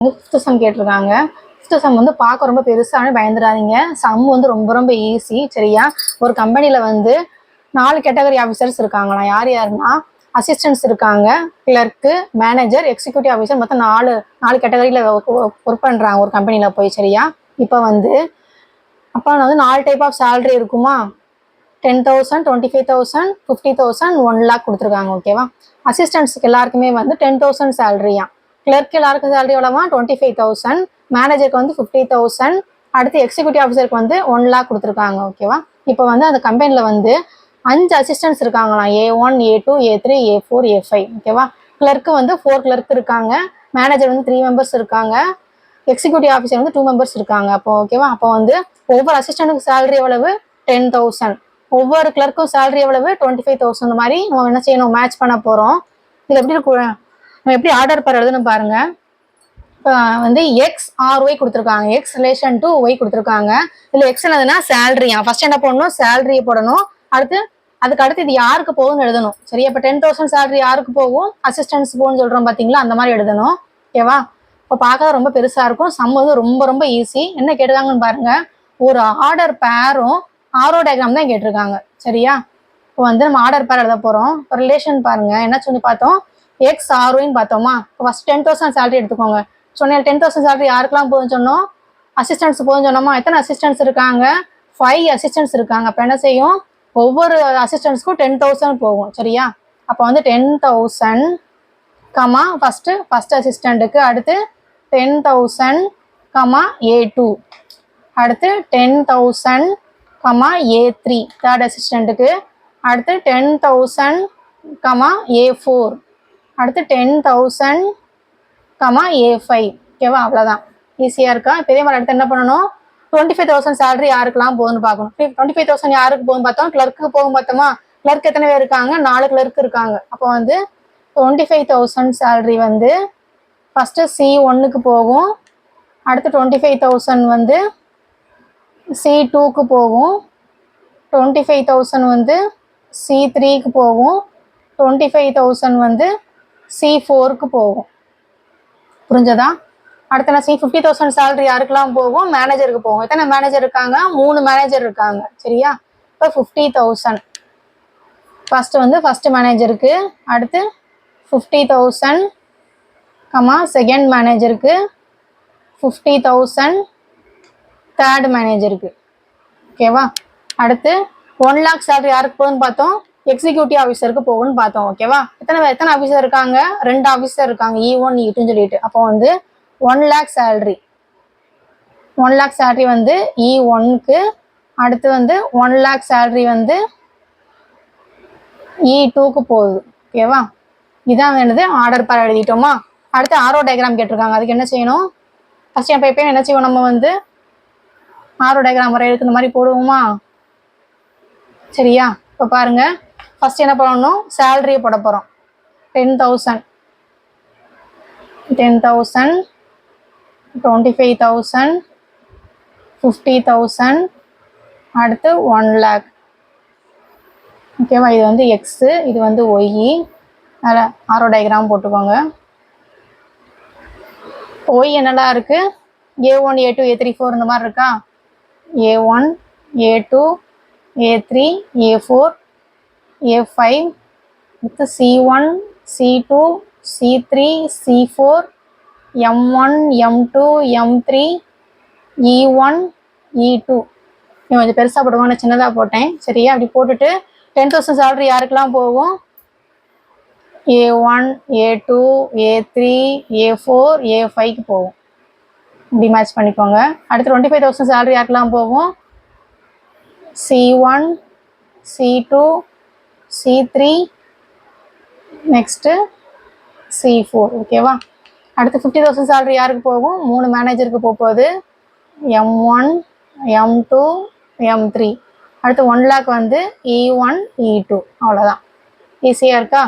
Fifth some கேட்டிருக்காங்க. Fifth some வந்து பார்க்க ரொம்ப பெருசானு பயந்துடாதீங்க. சம் வந்து ரொம்ப ரொம்ப ஈஸி. சரியா? ஒரு கம்பெனியில் வந்து 4 கேட்டகரி ஆஃபீஸர்ஸ் இருக்காங்களாம். யார் யாருன்னா அசிஸ்டன்ட்ஸ் இருக்காங்க, கிளர்க்கு, மேனேஜர், எக்ஸிக்யூட்டிவ் ஆஃபீஸர், மொத்தம் 4 கேட்டகரியில் ஒர்க் பண்ணுறாங்க ஒரு கம்பெனியில் போய். சரியா? இப்போ வந்து 4 டைப் ஆஃப் சேலரி இருக்குமா? 10,000, 25,000, 50,000, 1 lakh கொடுத்துருக்காங்க. ஓகேவா? அசிஸ்டன்ட்ஸுக்கு எல்லாருக்குமே வந்து 10,000 சேலரியா. கிளர்க்கு எல்லாருக்கும் சேலரி எவ்வளவா? 25,000. மேனேஜருக்கு வந்து 50,000. அடுத்து எக்ஸிக்யூட்டிவ் ஆஃபீஸருக்கு வந்து 1 lakh கொடுத்துருக்காங்க. ஓகேவா? இப்போ வந்து அந்த கம்பெனியில் வந்து 5 அசிஸ்டன்ட்ஸ் இருக்காங்களாம். A1, A2, A3, A4, A5. ஓகேவா? கிளர்க்கு வந்து 4 கிளர்க் இருக்காங்க. மேனேஜர் வந்து 3 மெம்பர்ஸ் இருக்காங்க. எக்ஸிக்யூட்டிவ் ஆஃபீஸர் வந்து 2 மெம்பர்ஸ் இருக்காங்க. அப்போ ஓகேவா? அப்போ வந்து ஒவ்வொரு அசிஸ்டன்ட்டுக்கு சேலரி எவ்வளவு? 10,000. ஒவ்வொரு கிளர்க்கும் சேலரி எவ்வளவு? 25,000. இந்த மாதிரி நம்ம என்ன செய்யணும்? மேட்ச் பண்ண போகிறோம். இது எப்படி இருக்கும்? நம்ம எப்படி ஆர்டர் பார் எழுதுன்னு பாருங்க. இப்போ வந்து எக்ஸ் ஆர் ஒய் கொடுத்துருக்காங்க. எக்ஸ் ரிலேஷன் டு ஒய் கொடுத்துருக்காங்க. இதில் எக்ஸ் என்னதுன்னா சேலரியா. ஃபர்ஸ்ட் என்ன போடணும்? சேலரியை போடணும். அதுக்கு அடுத்து இது யாருக்கு போகும்னு எழுதணும். சரியா? இப்போ 10,000 சேலரி யாருக்கு போகும்? அசிஸ்டன்ஸ் போகும்னு சொல்கிறோம் பார்த்தீங்களா? அந்த மாதிரி எழுதணும். ஓகேவா? இப்போ பார்க்க ரொம்ப பெருசாக இருக்கும். சம் வந்து ரொம்ப ரொம்ப ஈஸி. என்ன கேட்டிருக்காங்கன்னு பாருங்க. ஒரு ஆர்டர் பேரும் ஆரோ டயக்ராம் தான் கேட்டிருக்காங்க. சரியா? இப்போ வந்து நம்ம ஆர்டர் பேர் எழுத போகிறோம். இப்போ ரிலேஷன் பாருங்க. என்ன சொல்லி பார்த்தோம்? எக்ஸ் ஆர்ஒய்ன்னு பார்த்தோமா? இப்போ ஃபர்ஸ்ட் 10,000 சேலரி எடுத்துக்கோங்க. சொன்னேன் 10,000 சேலரி யாருக்கெல்லாம் போகுதுன்னு சொன்னோம்? அசிஸ்டன்ஸ் போகுதுன்னு சொன்னோமா? எத்தனை அசிஸ்டன்ஸ் இருக்காங்க? 5 அசிஸ்டன்ஸ் இருக்காங்க. அப்போ என்ன செய்யும்? ஒவ்வொரு அசிஸ்டன்ஸ்க்கும் 10,000 போகும். சரியா? அப்போ வந்து 10,000 கமா ஃபர்ஸ்ட் அசிஸ்டண்ட்டுக்கு, அடுத்து 10,000 கமா A2, அடுத்து 10,000 கமா A3 தேர்ட் அசிஸ்டண்ட்டுக்கு, அடுத்து 10,000 கமா A4, அடுத்து 10,000 கமா A5. ஓகேவா? அவ்வளோதான். ஈஸியாக இருக்கா? இப்போ இதே மாதிரி அடுத்து என்ன பண்ணணும்? 25,000 சேலரி யாருக்கெல்லாம் போகுதுன்னு பார்க்கணும். 25,000 யாருக்கு போகும் பார்த்தோம்? கிளர்க்கு போகும் பார்த்தோமா? கிளர்க் எத்தனை பேர் இருக்காங்க? 4 கிளர்க் இருக்காங்க. அப்போ வந்து 25,000 சேலரி வந்து ஃபஸ்ட்டு C1க்கு போகும். அடுத்து 25,000 வந்து C2க்கு போகும். 25,000 வந்து C3க்கு போகும். 25,000 வந்து C4க்கு போகும். புரிஞ்சதா? அடுத்து என்ன? 50,000 சேலரி யாருக்கெல்லாம் போகும்? மேனேஜருக்கு போகும். எத்தனை மேனேஜர் இருக்காங்க? 3 மேனேஜர் இருக்காங்க. சரியா? இப்போ 50,000 ஃபர்ஸ்ட் மேனேஜருக்கு, அடுத்து 50,000 கமா செகண்ட் மேனேஜருக்கு, 50,000 தேர்ட் மேனேஜருக்கு. ஓகேவா? அடுத்து 1 lakh சேலரி யாருக்கு போகுதுன்னு பார்த்தோம்? எக்ஸிக்யூட்டிவ் ஆஃபீஸருக்கு போகும்னு பார்த்தோம். ஓகேவா? எத்தனை ஆஃபீஸர் இருக்காங்க? 2 ஆஃபீஸர் இருக்காங்க. E1, E2ன்னு சொல்லிட்டு. அப்போ வந்து 1 lakh சேலரி வந்து E1க்கு, அடுத்து வந்து 1 lakh சேலரி வந்து E2க்கு போகுது. ஓகேவா? இதான் என்னது? ஆர்டர் பேர் எழுதிட்டோமா? அடுத்து ஆரோ டயக்ராம் கேட்டிருக்காங்க. அதுக்கு என்ன செய்யணும்? ஃபர்ஸ்ட் எப்போ என்ன செய்வோம்? நம்ம வந்து ஆரோ டயக்ராம் வரையறதுக்கு இந்த மாதிரி போடுவோமா? சரியா? இப்போ பாருங்க. ஃபர்ஸ்ட் என்ன பண்ணணும்? சேலரியை போட போகிறோம். 10,000, 25,000, 50,000, அடுத்து 1 lakh. ஓகேவா? இது வந்து எக்ஸு, இது வந்து ஒய். அதில் ஆரோ டயக்ராம் போட்டுக்கோங்க. ஒய் என்னெல்லாம் இருக்கு? A1, A2, A3, A4 இந்த மாதிரி இருக்கா? A1, A2, A3, A4, A5, அடுத்து C1, C2, C3, C4, M1, M2, M3, E1, E2. கொஞ்சம் பெருசாக போடுவாங்க, நான் சின்னதாக போட்டேன். சரியா? அப்படி போட்டுட்டு 10,000 சேலரி யாருக்கெல்லாம் போகும்? A1, A2, A3, A4, A5க்கு போகும். இப்படி மேட்ச் பண்ணிக்கோங்க. அடுத்து 25,000 சேலரி யாருக்கெல்லாம் போகும்? C1, C2, C3, next C4. ஓகேவா? அடுத்து 50,000 சேலரி யாருக்கு போகும்? 3 மேனேஜருக்கு போகுது. M1, M2, M3. அடுத்து 1 lakh வந்து E1, E2. அவ்வளோதான். ஈஸியாக இருக்கா?